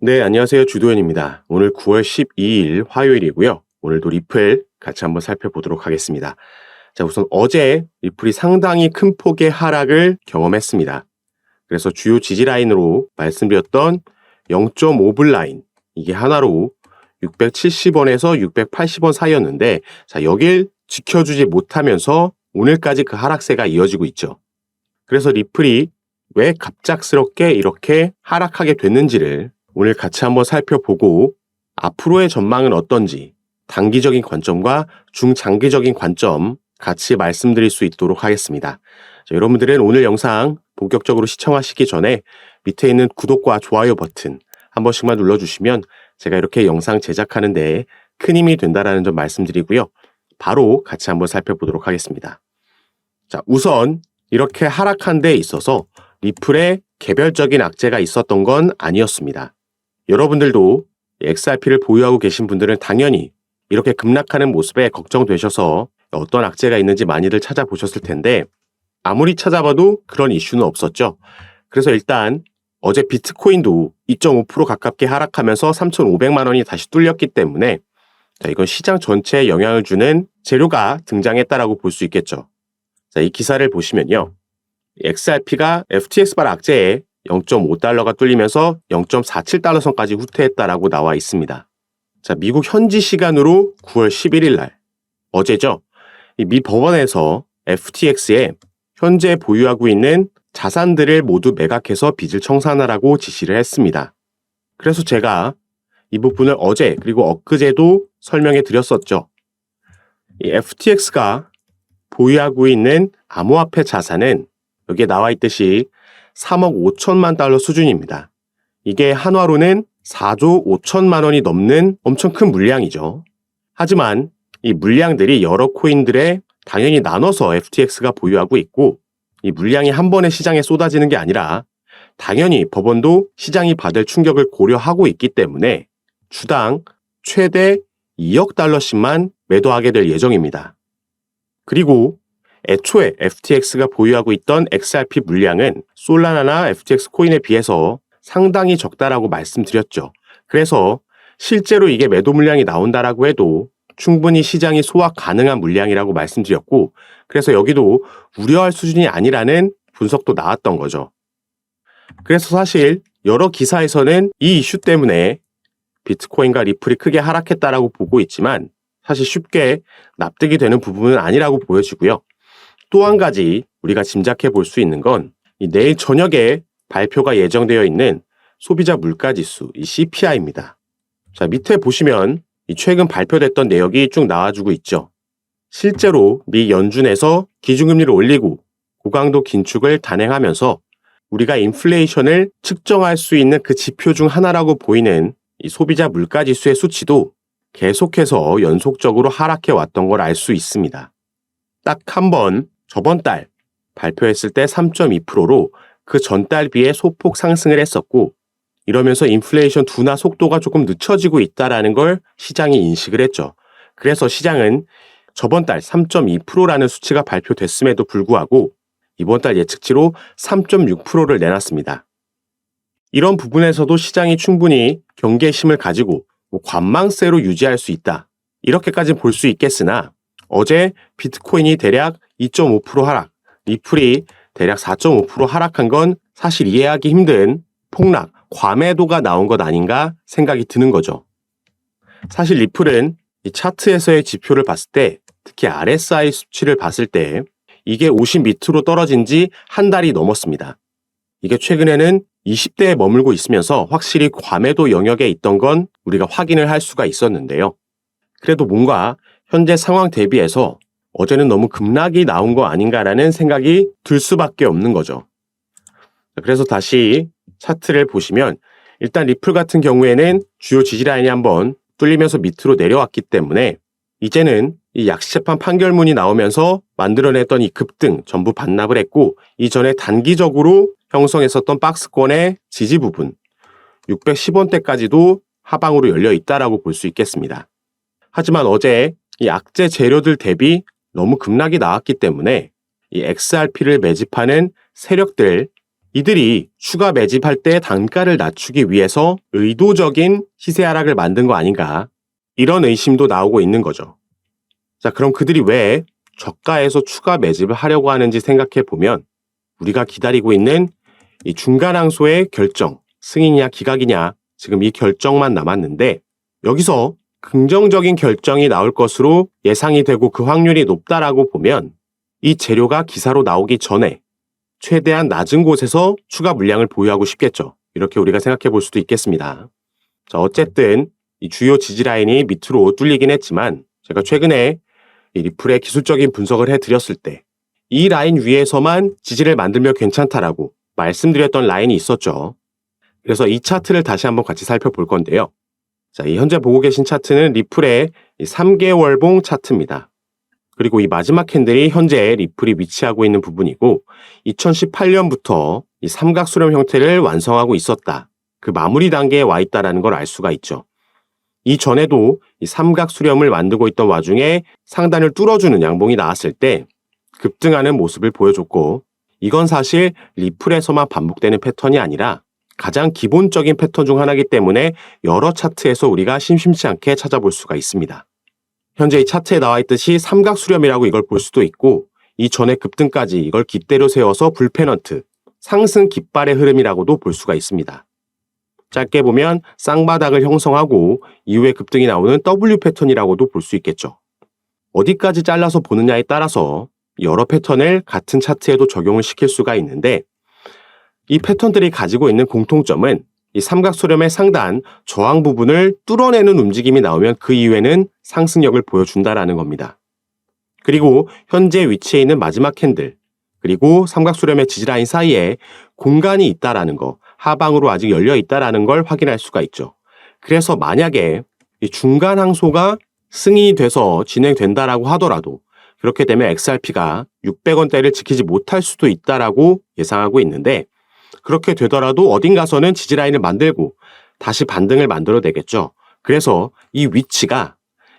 네, 안녕하세요. 주도현입니다. 오늘 9월 12일 화요일이고요. 오늘도 리플 같이 한번 살펴보도록 하겠습니다. 자, 우선 어제 리플이 상당히 큰 폭의 하락을 경험했습니다. 그래서 주요 지지 라인으로 말씀드렸던 0.5불 라인, 이게 하나로 670원에서 680원 사이였는데, 자, 여길 지켜주지 못하면서 오늘까지 그 하락세가 이어지고 있죠. 그래서 리플이 왜 갑작스럽게 이렇게 하락하게 됐는지를 오늘 같이 한번 살펴보고 앞으로의 전망은 어떤지 단기적인 관점과 중장기적인 관점 같이 말씀드릴 수 있도록 하겠습니다. 자, 여러분들은 오늘 영상 본격적으로 시청하시기 전에 밑에 있는 구독과 좋아요 버튼 한 번씩만 눌러주시면 제가 이렇게 영상 제작하는 데 큰 힘이 된다는 점 말씀드리고요. 바로 같이 한번 살펴보도록 하겠습니다. 자, 우선 이렇게 하락한 데 있어서 리플에 개별적인 악재가 있었던 건 아니었습니다. 여러분들도 XRP를 보유하고 계신 분들은 당연히 이렇게 급락하는 모습에 걱정되셔서 어떤 악재가 있는지 많이들 찾아보셨을 텐데 아무리 찾아봐도 그런 이슈는 없었죠. 그래서 일단 어제 비트코인도 2.5% 가깝게 하락하면서 3,500만 원이 다시 뚫렸기 때문에 자, 이건 시장 전체에 영향을 주는 재료가 등장했다라고 볼 수 있겠죠. 자, 이 기사를 보시면요. XRP가 FTX 발 악재에 0.5달러가 뚫리면서 0.47달러 선까지 후퇴했다라고 나와 있습니다. 자, 미국 현지 시간으로 9월 11일 날, 어제죠. 이 미 법원에서 FTX에 현재 보유하고 있는 자산들을 모두 매각해서 빚을 청산하라고 지시를 했습니다. 그래서 제가 이 부분을 어제 그리고 엊그제도 설명해 드렸었죠. 이 FTX가 보유하고 있는 암호화폐 자산은 여기에 나와 있듯이 3억 5천만 달러 수준입니다. 이게 한화로는 4조 5천만 원이 넘는 엄청 큰 물량이죠. 하지만 이 물량들이 여러 코인들에 당연히 나눠서 FTX가 보유하고 있고 이 물량이 한 번에 시장에 쏟아지는 게 아니라 당연히 법원도 시장이 받을 충격을 고려하고 있기 때문에 주당 최대 2억 달러씩만 매도하게 될 예정입니다. 그리고 애초에 FTX가 보유하고 있던 XRP 물량은 솔라나나 FTX 코인에 비해서 상당히 적다라고 말씀드렸죠. 그래서 실제로 이게 매도 물량이 나온다라고 해도 충분히 시장이 소화 가능한 물량이라고 말씀드렸고 그래서 여기도 우려할 수준이 아니라는 분석도 나왔던 거죠. 그래서 사실 여러 기사에서는 이 이슈 때문에 비트코인과 리플이 크게 하락했다라고 보고 있지만 사실 쉽게 납득이 되는 부분은 아니라고 보여지고요. 또 한 가지 우리가 짐작해 볼 수 있는 건 내일 저녁에 발표가 예정되어 있는 소비자 물가지수, 이 CPI입니다. 자, 밑에 보시면 최근 발표됐던 내역이 쭉 나와주고 있죠. 실제로 미 연준에서 기준금리를 올리고 고강도 긴축을 단행하면서 우리가 인플레이션을 측정할 수 있는 그 지표 중 하나라고 보이는 이 소비자 물가지수의 수치도 계속해서 연속적으로 하락해 왔던 걸 알 수 있습니다. 딱 한 번 저번 달 발표했을 때 3.2%로 그 전달 비해 소폭 상승을 했었고 이러면서 인플레이션 둔화 속도가 조금 늦춰지고 있다는 걸 시장이 인식을 했죠. 그래서 시장은 저번 달 3.2%라는 수치가 발표됐음에도 불구하고 이번 달 예측치로 3.6%를 내놨습니다. 이런 부분에서도 시장이 충분히 경계심을 가지고 관망세로 유지할 수 있다. 이렇게까지 볼 수 있겠으나 어제 비트코인이 대략 2.5% 하락, 리플이 대략 4.5% 하락한 건 사실 이해하기 힘든 폭락, 과매도가 나온 것 아닌가 생각이 드는 거죠. 사실 리플은 이 차트에서의 지표를 봤을 때 특히 RSI 수치를 봤을 때 이게 50 밑으로 떨어진 지 한 달이 넘었습니다. 이게 최근에는 20대에 머물고 있으면서 확실히 과매도 영역에 있던 건 우리가 확인을 할 수가 있었는데요. 그래도 뭔가 현재 상황 대비해서 어제는 너무 급락이 나온 거 아닌가라는 생각이 들 수밖에 없는 거죠. 그래서 다시 차트를 보시면 일단 리플 같은 경우에는 주요 지지라인이 한번 뚫리면서 밑으로 내려왔기 때문에 이제는 이 약시재판 판결문이 나오면서 만들어냈던 이 급등 전부 반납을 했고 이전에 단기적으로 형성했었던 박스권의 지지 부분 610원대까지도 하방으로 열려 있다라고 볼 수 있겠습니다. 하지만 어제 이 악재 재료들 대비 너무 급락이 나왔기 때문에 이 XRP를 매집하는 세력들 이들이 추가 매집할 때 단가를 낮추기 위해서 의도적인 시세 하락을 만든 거 아닌가, 이런 의심도 나오고 있는 거죠. 자, 그럼 그들이 왜 저가에서 추가 매집을 하려고 하는지 생각해 보면 우리가 기다리고 있는 이 중간 항소의 결정, 승인이냐 기각이냐, 지금 이 결정만 남았는데 여기서 긍정적인 결정이 나올 것으로 예상이 되고 그 확률이 높다라고 보면 이 재료가 기사로 나오기 전에 최대한 낮은 곳에서 추가 물량을 보유하고 싶겠죠. 이렇게 우리가 생각해 볼 수도 있겠습니다. 자, 어쨌든 이 주요 지지 라인이 밑으로 뚫리긴 했지만 제가 최근에 이 리플의 기술적인 분석을 해드렸을 때 이 라인 위에서만 지지를 만들면 괜찮다라고 말씀드렸던 라인이 있었죠. 그래서 이 차트를 다시 한번 같이 살펴볼 건데요. 자, 이 현재 보고 계신 차트는 리플의 3개월봉 차트입니다. 그리고 이 마지막 캔들이 현재 리플이 위치하고 있는 부분이고 2018년부터 이 삼각수렴 형태를 완성하고 있었다. 그 마무리 단계에 와 있다는 걸 알 수가 있죠. 이전에도 이 삼각수렴을 만들고 있던 와중에 상단을 뚫어주는 양봉이 나왔을 때 급등하는 모습을 보여줬고 이건 사실 리플에서만 반복되는 패턴이 아니라 가장 기본적인 패턴 중 하나이기 때문에 여러 차트에서 우리가 심심치 않게 찾아볼 수가 있습니다. 현재 이 차트에 나와 있듯이 삼각수렴이라고 이걸 볼 수도 있고 이전의 급등까지 이걸 깃대로 세워서 불페넌트, 상승 깃발의 흐름이라고도 볼 수가 있습니다. 짧게 보면 쌍바닥을 형성하고 이후에 급등이 나오는 W 패턴이라고도 볼 수 있겠죠. 어디까지 잘라서 보느냐에 따라서 여러 패턴을 같은 차트에도 적용을 시킬 수가 있는데 이 패턴들이 가지고 있는 공통점은 이 삼각수렴의 상단 저항 부분을 뚫어내는 움직임이 나오면 그 이후에는 상승력을 보여준다라는 겁니다. 그리고 현재 위치해 있는 마지막 캔들, 그리고 삼각수렴의 지지라인 사이에 공간이 있다라는 거, 하방으로 아직 열려 있다라는 걸 확인할 수가 있죠. 그래서 만약에 이 중간 항소가 승인이 돼서 진행된다라고 하더라도 그렇게 되면 XRP가 600원대를 지키지 못할 수도 있다라고 예상하고 있는데 그렇게 되더라도 어딘가서는 지지라인을 만들고 다시 반등을 만들어내겠죠. 그래서 이 위치가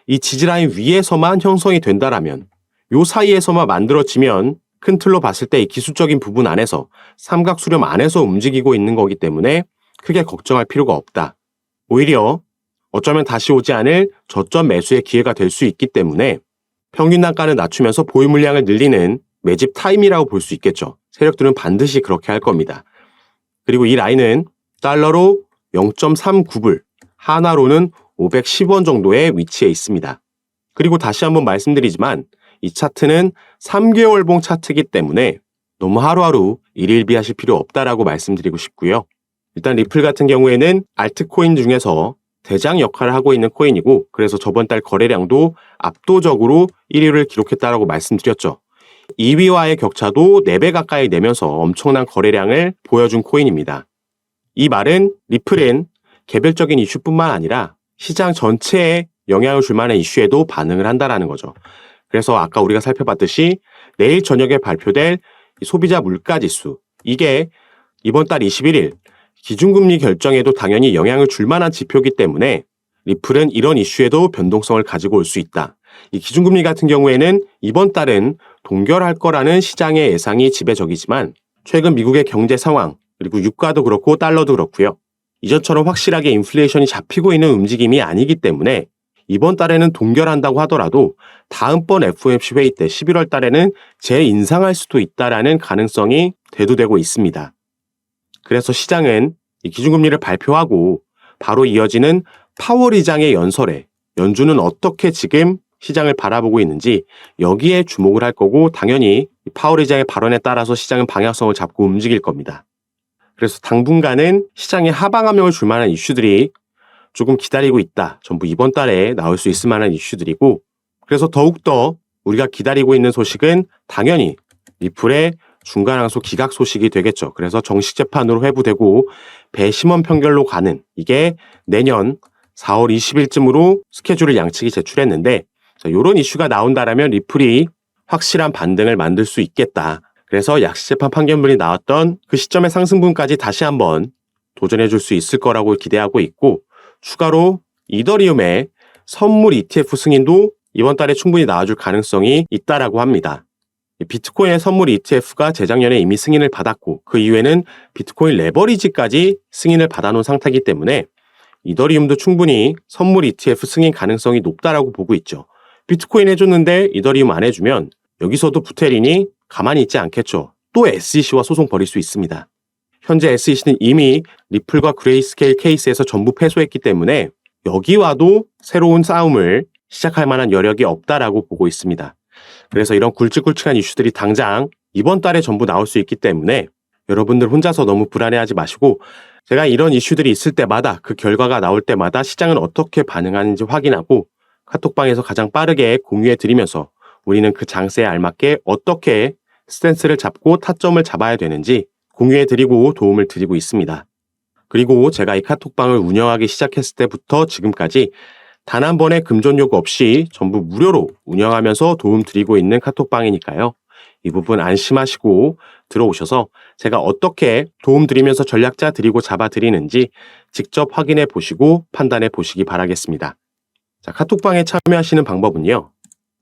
이 지지라인 위에서만 형성이 된다라면 요 사이에서만 만들어지면 큰 틀로 봤을 때 이 기술적인 부분 안에서 삼각수렴 안에서 움직이고 있는 거기 때문에 크게 걱정할 필요가 없다. 오히려 어쩌면 다시 오지 않을 저점 매수의 기회가 될 수 있기 때문에 평균 단가를 낮추면서 보유 물량을 늘리는 매집 타임이라고 볼 수 있겠죠. 세력들은 반드시 그렇게 할 겁니다. 그리고 이 라인은 달러로 0.39불, 하나로는 510원 정도의 위치에 있습니다. 그리고 다시 한번 말씀드리지만 이 차트는 3개월봉 차트이기 때문에 너무 하루하루 일일비하실 필요 없다라고 말씀드리고 싶고요. 일단 리플 같은 경우에는 알트코인 중에서 대장 역할을 하고 있는 코인이고 그래서 저번 달 거래량도 압도적으로 1위를 기록했다라고 말씀드렸죠. 2위와의 격차도 4배 가까이 내면서 엄청난 거래량을 보여준 코인입니다. 이 말은 리플은 개별적인 이슈뿐만 아니라 시장 전체에 영향을 줄 만한 이슈에도 반응을 한다라는 거죠. 그래서 아까 우리가 살펴봤듯이 내일 저녁에 발표될 소비자 물가지수, 이게 이번 달 21일 기준금리 결정에도 당연히 영향을 줄 만한 지표이기 때문에 리플은 이런 이슈에도 변동성을 가지고 올 수 있다. 이 기준금리 같은 경우에는 이번 달은 동결할 거라는 시장의 예상이 지배적이지만 최근 미국의 경제 상황, 그리고 유가도 그렇고 달러도 그렇고요. 이전처럼 확실하게 인플레이션이 잡히고 있는 움직임이 아니기 때문에 이번 달에는 동결한다고 하더라도 다음번 FOMC 회의 때 11월 달에는 재인상할 수도 있다라는 가능성이 대두되고 있습니다. 그래서 시장은 이 기준금리를 발표하고 바로 이어지는 파월 의장의 연설에 연준은 어떻게 지금 시장을 바라보고 있는지 여기에 주목을 할 거고 당연히 파월 의장의 발언에 따라서 시장은 방향성을 잡고 움직일 겁니다. 그래서 당분간은 시장에 하방 압력을 줄 만한 이슈들이 조금 기다리고 있다. 전부 이번 달에 나올 수 있을 만한 이슈들이고 그래서 더욱더 우리가 기다리고 있는 소식은 당연히 리플의 중간항소 기각 소식이 되겠죠. 그래서 정식 재판으로 회부되고 배심원 판결로 가는 이게 내년 4월 20일쯤으로 스케줄을 양측이 제출했는데 이런 이슈가 나온다라면 리플이 확실한 반등을 만들 수 있겠다. 그래서 약식재판 판결문이 나왔던 그 시점의 상승분까지 다시 한번 도전해 줄 수 있을 거라고 기대하고 있고 추가로 이더리움의 선물 ETF 승인도 이번 달에 충분히 나와줄 가능성이 있다라고 합니다. 비트코인의 선물 ETF가 재작년에 이미 승인을 받았고 그 이후에는 비트코인 레버리지까지 승인을 받아놓은 상태이기 때문에 이더리움도 충분히 선물 ETF 승인 가능성이 높다라고 보고 있죠. 비트코인 해줬는데 이더리움 안 해주면 여기서도 부테린이 가만히 있지 않겠죠. 또 SEC와 소송 벌일 수 있습니다. 현재 SEC는 이미 리플과 그레이스케일 케이스에서 전부 패소했기 때문에 여기와도 새로운 싸움을 시작할 만한 여력이 없다라고 보고 있습니다. 그래서 이런 굵직굵직한 이슈들이 당장 이번 달에 전부 나올 수 있기 때문에 여러분들 혼자서 너무 불안해하지 마시고 제가 이런 이슈들이 있을 때마다 그 결과가 나올 때마다 시장은 어떻게 반응하는지 확인하고 카톡방에서 가장 빠르게 공유해 드리면서 우리는 그 장세에 알맞게 어떻게 스탠스를 잡고 타점을 잡아야 되는지 공유해 드리고 도움을 드리고 있습니다. 그리고 제가 이 카톡방을 운영하기 시작했을 때부터 지금까지 단 한 번의 금전 요구 없이 전부 무료로 운영하면서 도움 드리고 있는 카톡방이니까요. 이 부분 안심하시고 들어오셔서 제가 어떻게 도움 드리면서 전략자 드리고 잡아 드리는지 직접 확인해 보시고 판단해 보시기 바라겠습니다. 자, 카톡방에 참여하시는 방법은요.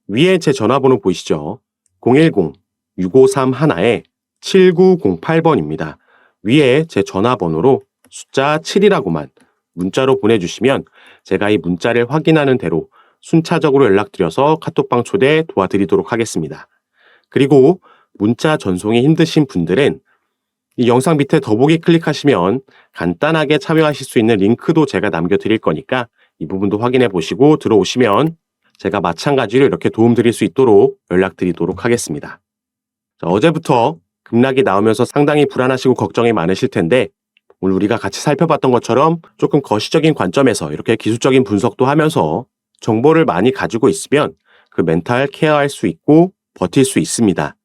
위에 제 전화번호 보이시죠? 010-6531-7908번입니다. 위에 제 전화번호로 숫자 7이라고만 문자로 보내주시면 제가 이 문자를 확인하는 대로 순차적으로 연락드려서 카톡방 초대 도와드리도록 하겠습니다. 그리고 문자 전송이 힘드신 분들은 이 영상 밑에 더보기 클릭하시면 간단하게 참여하실 수 있는 링크도 제가 남겨드릴 거니까 이 부분도 확인해 보시고 들어오시면 제가 마찬가지로 이렇게 도움드릴 수 있도록 연락드리도록 하겠습니다. 자, 어제부터 급락이 나오면서 상당히 불안하시고 걱정이 많으실 텐데 오늘 우리가 같이 살펴봤던 것처럼 조금 거시적인 관점에서 이렇게 기술적인 분석도 하면서 정보를 많이 가지고 있으면 그 멘탈 케어할 수 있고 버틸 수 있습니다.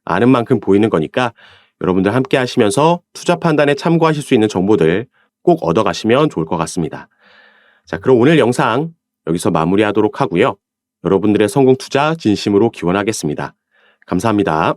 아는 만큼 보이는 거니까 여러분들 함께 하시면서 투자 판단에 참고하실 수 있는 정보들 꼭 얻어가시면 좋을 것 같습니다. 자, 그럼 오늘 영상 여기서 마무리하도록 하고요. 여러분들의 성공 투자 진심으로 기원하겠습니다. 감사합니다.